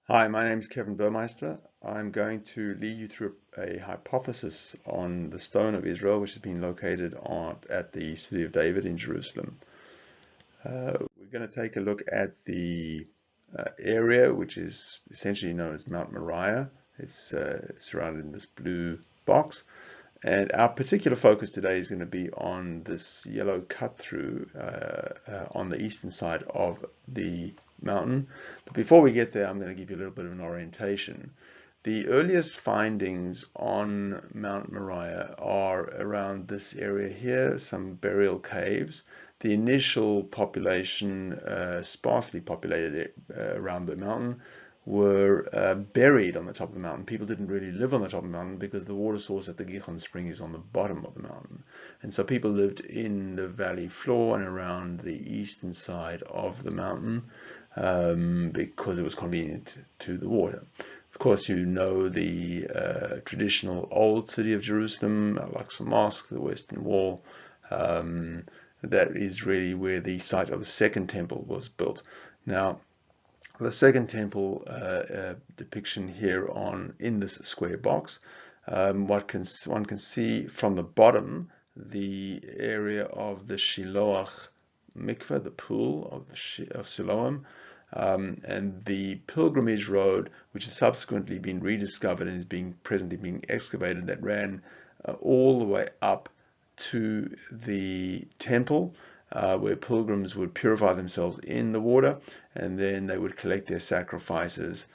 Hi, my name is Kevin Burmeister. I'm going to lead you through a hypothesis on the Stone of Israel, which has been located at the City of David in Jerusalem. We're going to take a look at the area, which is essentially known as Mount Moriah. It's surrounded in this blue box. And our particular focus today is going to be on this yellow cut through on the eastern side of the mountain. But before we get there, I'm going to give you a little bit of an orientation. The earliest findings on Mount Moriah are around this area here, some burial caves. The initial population, sparsely populated around the mountain, were buried on the top of the mountain. People didn't really live on the top of the mountain because the water source at the Gihon spring is on the bottom of the mountain. And so people lived in the valley floor and around the eastern side of the mountain because it was convenient to the water. Of course, you know the traditional old city of Jerusalem, Al-Aqsa Mosque, the Western Wall. That is really where the site of the second temple was built. Now, the second temple depiction here in this square box, one can see from the bottom the area of the Shiloach mikveh, the pool of Siloam, and the pilgrimage road, which has subsequently been rediscovered and is presently being excavated, that ran all the way up to the temple, where pilgrims would purify themselves in the water, and then they would collect their sacrifices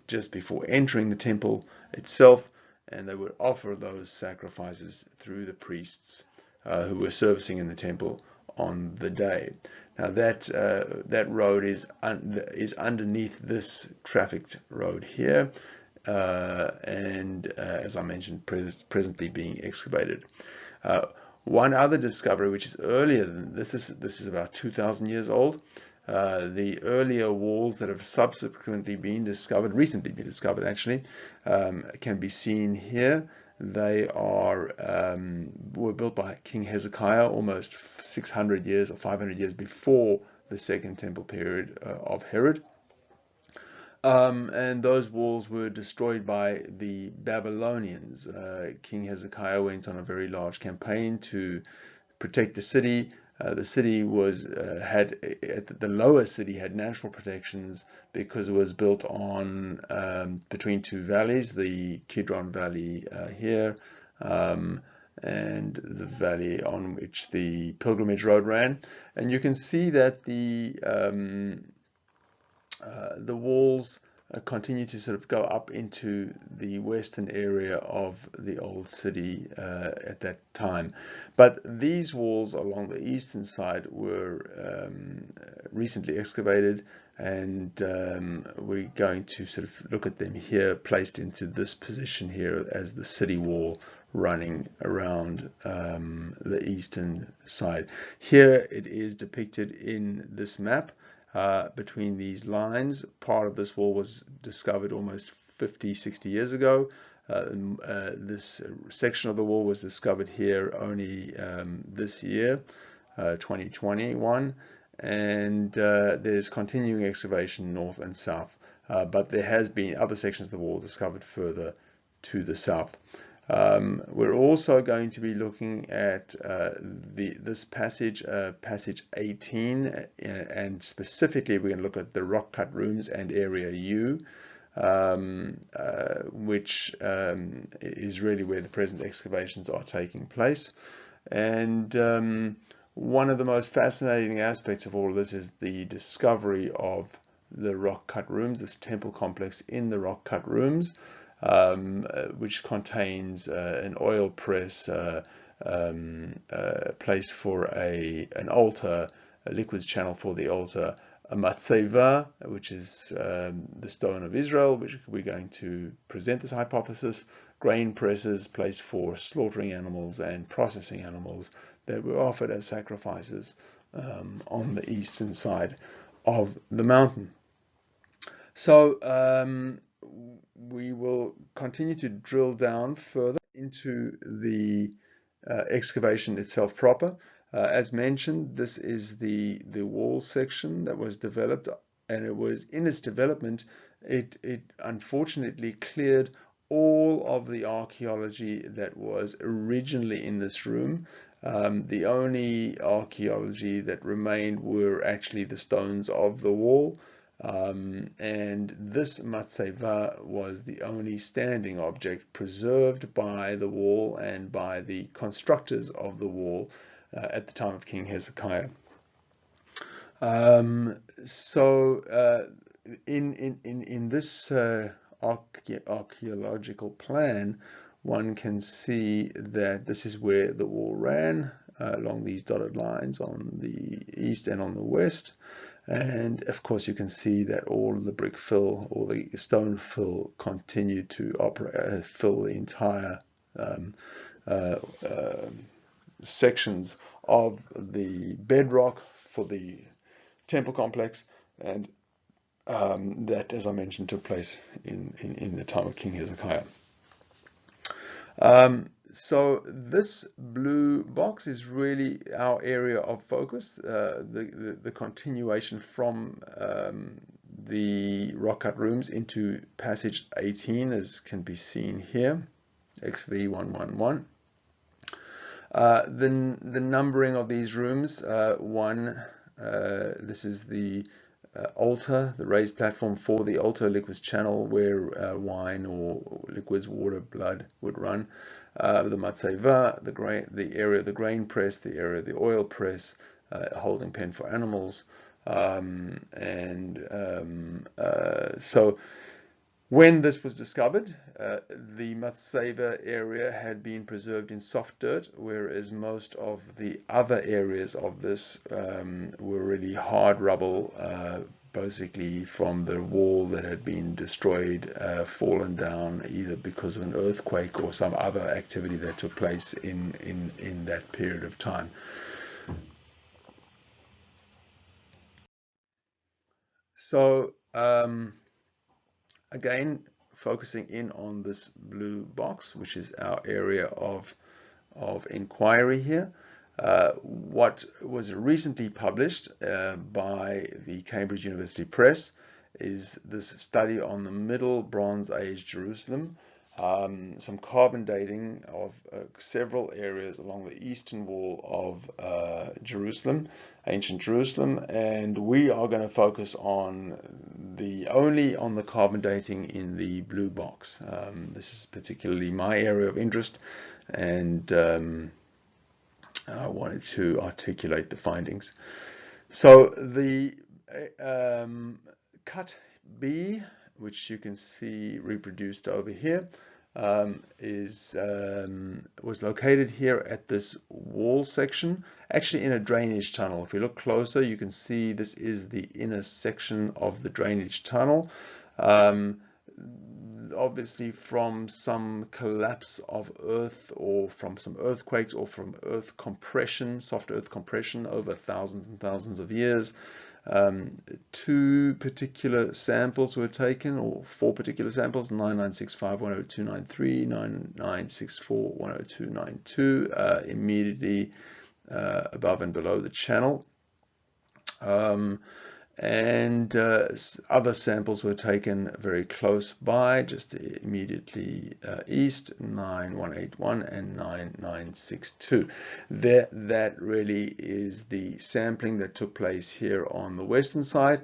just before entering the temple itself, and they would offer those sacrifices through the priests who were servicing in the temple on the day. Now that road is underneath this trafficked road here, and as I mentioned, presently being excavated. One other discovery, which is earlier than this is about 2,000 years old. The earlier walls that have subsequently been discovered, recently been discovered actually, can be seen here. They were built by King Hezekiah almost 600 years or 500 years before the Second Temple period of Herod. And those walls were destroyed by the Babylonians. King Hezekiah went on a very large campaign to protect the city. The city the lower city had natural protections because it was built on between two valleys, the Kidron Valley here, and the valley on which the pilgrimage road ran. And you can see that the walls continue to sort of go up into the western area of the old city at that time. But these walls along the eastern side were recently excavated, and we're going to sort of look at them here, placed into this position here as the city wall running around the eastern side. Here it is depicted in this map. Between these lines. Part of this wall was discovered almost 50, 60 years ago. This section of the wall was discovered here only this year, 2021, and there's continuing excavation north and south, but there has been other sections of the wall discovered further to the south. We're also going to be looking at this passage, passage 18, and specifically we're going to look at the rock cut rooms and area U, which is really where the present excavations are taking place. And one of the most fascinating aspects of all of this is the discovery of the rock cut rooms, this temple complex in the rock cut rooms. Which contains an oil press, place for an altar, a liquids channel for the altar, a matzeva, which is the Stone of Israel, which we're going to present this hypothesis, grain presses, place for slaughtering animals and processing animals that were offered as sacrifices on the eastern side of the mountain. So we will continue to drill down further into the excavation itself proper. As mentioned, this is the wall section that was developed and it was in its development, it unfortunately cleared all of the archaeology that was originally in this room. The only archaeology that remained were actually the stones of the wall. And this matseva was the only standing object preserved by the wall and by the constructors of the wall at the time of King Hezekiah. In this archaeological plan, one can see that this is where the wall ran along these dotted lines on the east and on the west. And of course, you can see that all of the brick fill or the stone fill continued to operate, fill the entire sections of the bedrock for the temple complex, and that, as I mentioned, took place in the time of King Hezekiah. So this blue box is really our area of focus, the continuation from the rock cut rooms into passage 18, as can be seen here, XV111. The numbering of these rooms, this is the altar, the raised platform for the altar, liquids channel where wine or liquids, water, blood would run. The matseva, the area of the grain press, the area of the oil press, holding pen for animals. So when this was discovered, the matseva area had been preserved in soft dirt, whereas most of the other areas of this were really hard rubble, basically from the wall that had been destroyed, fallen down either because of an earthquake or some other activity that took place in that period of time. So again, focusing in on this blue box, which is our area of inquiry here. What was recently published by the Cambridge University Press is this study on the Middle Bronze Age Jerusalem, some carbon dating of several areas along the eastern wall of Jerusalem, ancient Jerusalem, and we are going to focus on only on the carbon dating in the blue box. This is particularly my area of interest, and I wanted to articulate the findings. So the cut B, which you can see reproduced over here, was located here at this wall section, actually in a drainage tunnel. If we look closer, you can see this is the inner section of the drainage tunnel. Obviously from some collapse of earth, or from some earthquakes, or from earth compression, soft earth compression over thousands and thousands of years. 2 particular samples were taken, or 4 particular samples, 9965-10293, 9964-10292, immediately above and below the channel. And other samples were taken very close by, just immediately east, 9181 and 9962. That really is the sampling that took place here on the western side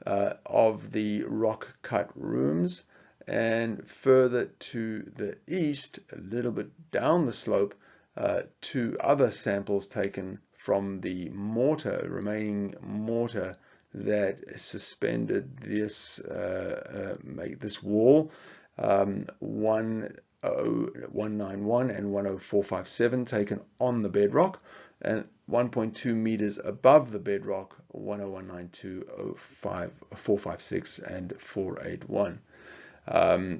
of the rock cut rooms. And further to the east, a little bit down the slope, 2 other samples taken from the mortar, remaining mortar that suspended this this wall, 10191 and 10457 taken on the bedrock, and 1.2 meters above the bedrock, 10192, 456 and 481.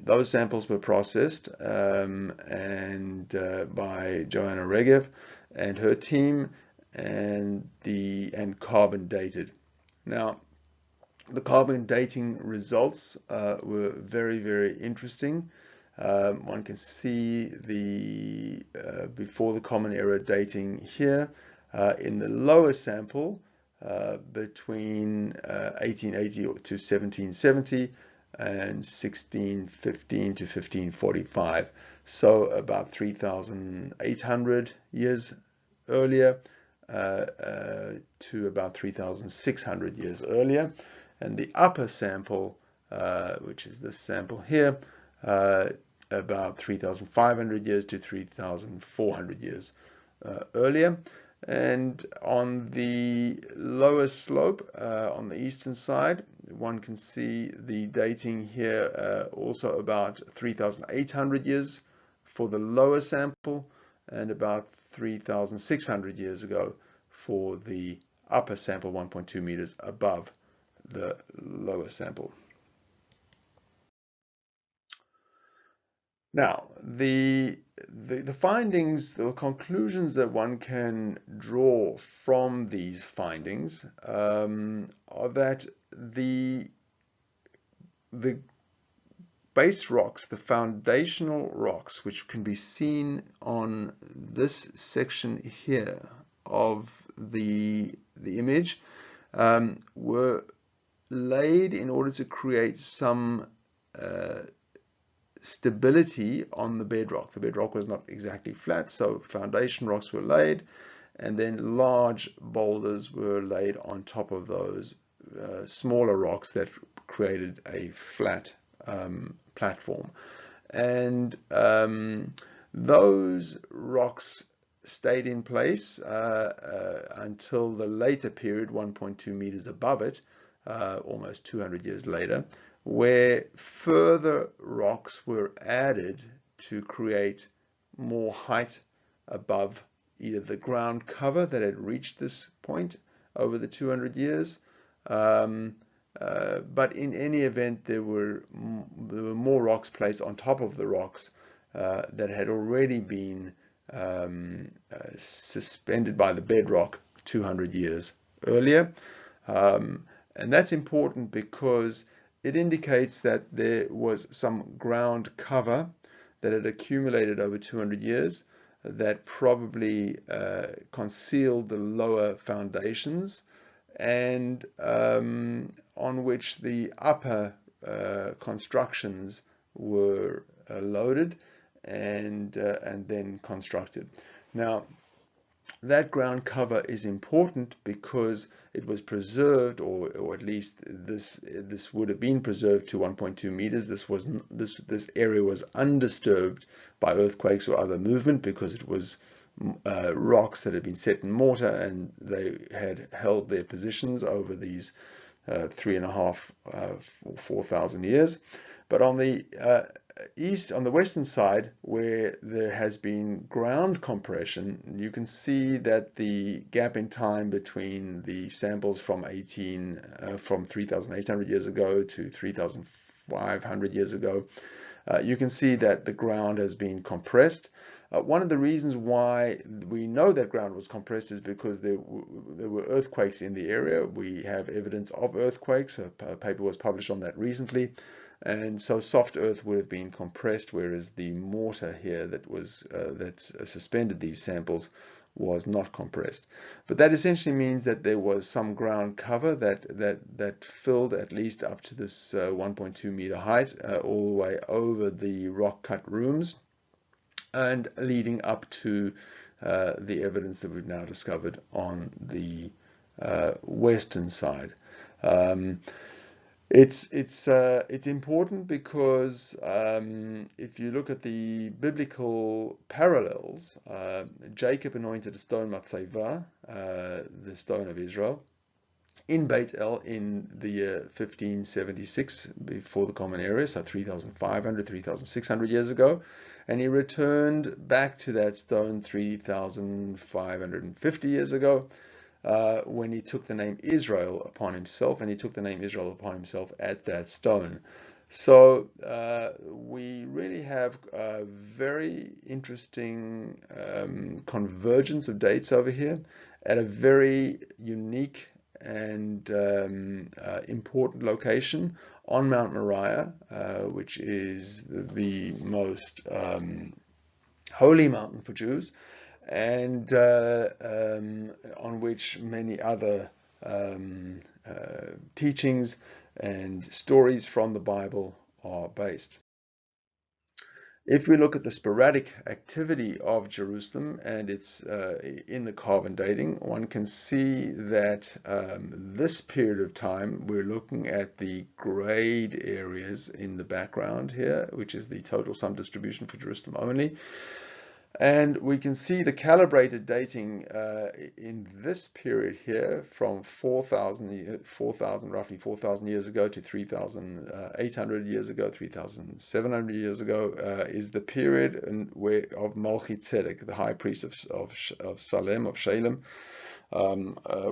Those samples were processed and by Joanna Regev and her team, and carbon dated. Now, the carbon dating results were very, very interesting. One can see the before the Common Era dating here. In the lower sample, between 1880 to 1770 and 1615 to 1545. So about 3,800 years earlier to about 3,600 years earlier. And the upper sample, which is this sample here, about 3,500 years to 3,400 years earlier. And on the lower slope, on the eastern side, one can see the dating here, also about 3,800 years for the lower sample, and about 3,600 years ago for the upper sample, 1.2 meters above the lower sample. Now, the findings, the conclusions that one can draw from these findings are that the base rocks, the foundational rocks, which can be seen on this section here of the image, were laid in order to create some stability on the bedrock. The bedrock was not exactly flat, so foundation rocks were laid, and then large boulders were laid on top of those smaller rocks that created a flat platform. And those rocks stayed in place until the later period, 1.2 meters above it, almost 200 years later, where further rocks were added to create more height above either the ground cover that had reached this point over the 200 years. But in any event, there were more rocks placed on top of the rocks that had already been suspended by the bedrock 200 years earlier. And that's important because it indicates that there was some ground cover that had accumulated over 200 years that probably concealed the lower foundations, and on which the upper constructions were loaded and then constructed. Now, that ground cover is important because it was preserved, or at least this would have been preserved to 1.2 meters. This area was undisturbed by earthquakes or other movement because it was rocks that had been set in mortar, and they had held their positions over these 3,500 or 4,000 years. But on the on the western side, where there has been ground compression, you can see that the gap in time between the samples from 3,800 years ago to 3,500 years ago, you can see that the ground has been compressed. One of the reasons why we know that ground was compressed is because there were earthquakes in the area. We have evidence of earthquakes. A paper was published on that recently. And so soft earth would have been compressed, whereas the mortar here that suspended these samples was not compressed. But that essentially means that there was some ground cover that filled at least up to this 1.2 meter height, all the way over the rock cut rooms, and leading up to the evidence that we've now discovered on the western side. It's important because if you look at the biblical parallels, Jacob anointed a stone Matzeva, the stone of Israel, in Beit El in the year 1576 before the Common Era, so 3,500, 3,600 years ago, and he returned back to that stone 3,550 years ago. When he took the name Israel upon himself, and he took the name Israel upon himself at that stone. So we really have a very interesting convergence of dates over here at a very unique and important location on Mount Moriah, which is the most holy mountain for Jews, and on which many other teachings and stories from the Bible are based. If we look at the sporadic activity of Jerusalem and it's in the carbon dating, one can see that this period of time, we're looking at the grayed areas in the background here, which is the total sum distribution for Jerusalem only. And we can see the calibrated dating in this period here from roughly 4,000 years ago to 3,800 years ago, 3,700 years ago, is the period of Melchizedek, the high priest of Salem, of Shalem,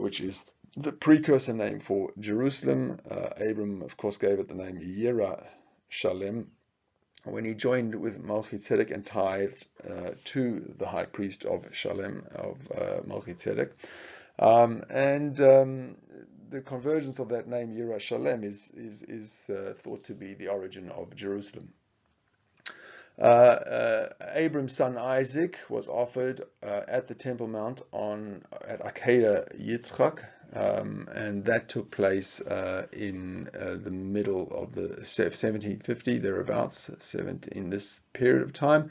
which is the precursor name for Jerusalem. Abram, of course, gave it the name Yerushalem when he joined with Melchizedek and tithed to the high priest of Shalem, of Melchizedek. The convergence of that name, Yerushalem, is thought to be the origin of Jerusalem. Abram's son Isaac was offered at the Temple Mount at Akedah Yitzchak, and that took place in the middle of the 1750, thereabouts, in this period of time.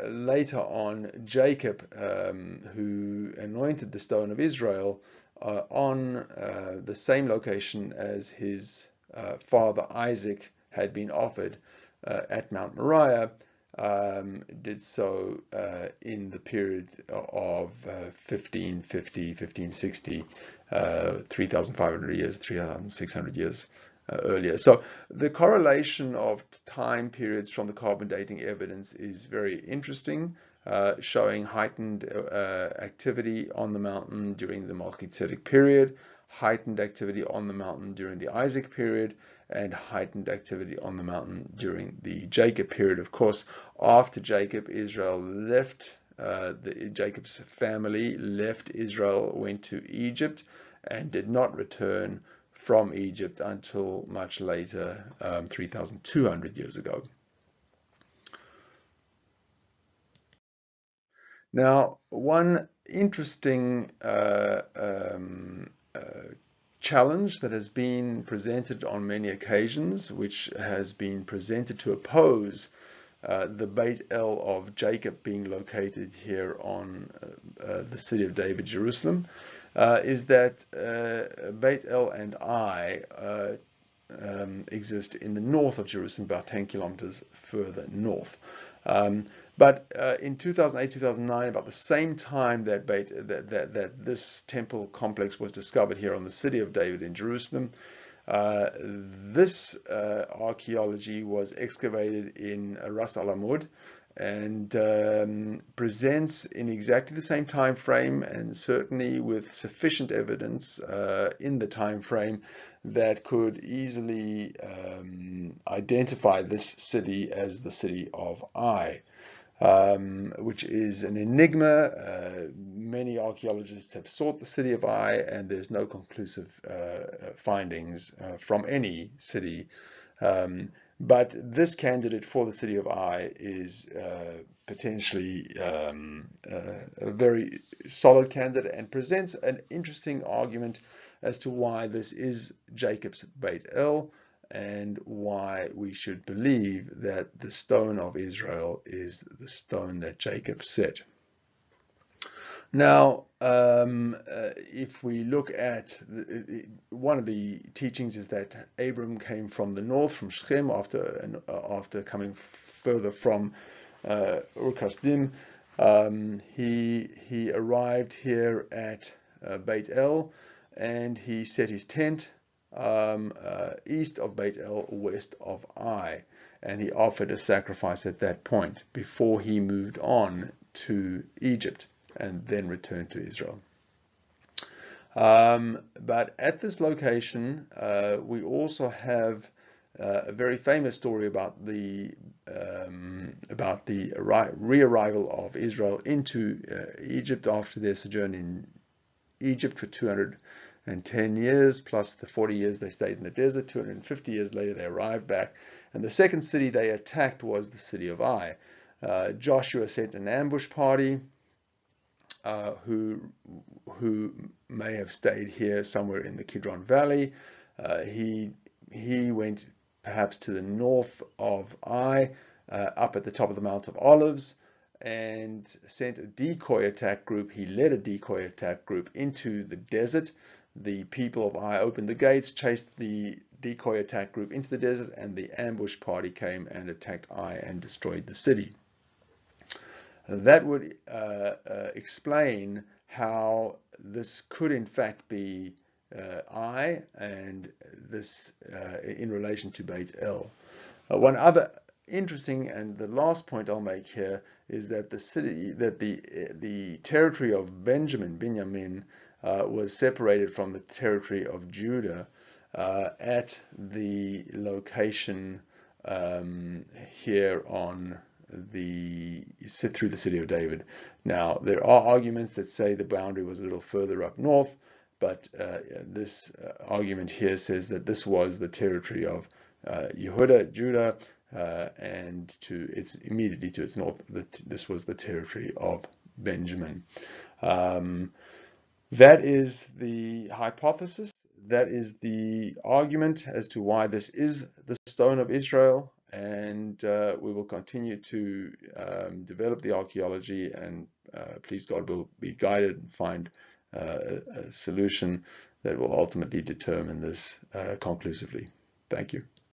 Later on, Jacob, who anointed the stone of Israel on the same location as his father Isaac had been offered at Mount Moriah, did so in the period of 1550, 1560, 3,500 years, 3,600 years earlier. So the correlation of time periods from the carbon dating evidence is very interesting, showing heightened activity on the mountain during the Melchizedek period, heightened activity on the mountain during the Isaac period, and heightened activity on the mountain during the Jacob period. Of course, after Jacob, Israel left, Jacob's family left Israel, went to Egypt, and did not return from Egypt until much later, 3,200 years ago. Now, one interesting challenge that has been presented on many occasions, which has been presented to oppose the Beit El of Jacob being located here on the city of David, Jerusalem, is that Beit El and Ai exist in the north of Jerusalem, about 10 kilometers further north. But in 2008, 2009, about the same time that this temple complex was discovered here on the city of David in Jerusalem, this archaeology was excavated in Ras Al Amud and presents in exactly the same time frame, and certainly with sufficient evidence in the time frame that could easily identify this city as the city of Ai. Which is an enigma. Many archaeologists have sought the city of Ai, and there's no conclusive findings from any city. But this candidate for the city of Ai is potentially a very solid candidate and presents an interesting argument as to why this is Jacob's Beit El, and why we should believe that the stone of Israel is the stone that Jacob set. Now, if we look at one of the teachings is that Abram came from the north, from Shechem, after coming further from Ur Kasdim. He arrived here at Beit El, and he set his tent east of Beit El, west of Ai, and he offered a sacrifice at that point before he moved on to Egypt and then returned to Israel. But at this location, we also have a very famous story about the re-arrival of Israel into Egypt after their sojourn in Egypt for 210 years, plus the 40 years they stayed in the desert. 250 years later, they arrived back. And the second city they attacked was the city of Ai. Joshua sent an ambush party who may have stayed here somewhere in the Kidron Valley. He went perhaps to the north of Ai, up at the top of the Mount of Olives, and sent a decoy attack group. He led a decoy attack group into the desert. The people of Ai opened the gates, chased the decoy attack group into the desert, and the ambush party came and attacked Ai and destroyed the city. That would explain how this could in fact be Ai, and this in relation to Beit El. One other interesting, and the last point I'll make here, is that the territory of Binyamin, was separated from the territory of Judah at the location here on through the city of David. Now, there are arguments that say the boundary was a little further up north, but this argument here says that this was the territory of Yehuda, Judah, and immediately to its north, this was the territory of Benjamin. That is the hypothesis. That is the argument as to why this is the Stone of Israel, and we will continue to develop the archaeology, and please God, we'll be guided and find a solution that will ultimately determine this conclusively. Thank you.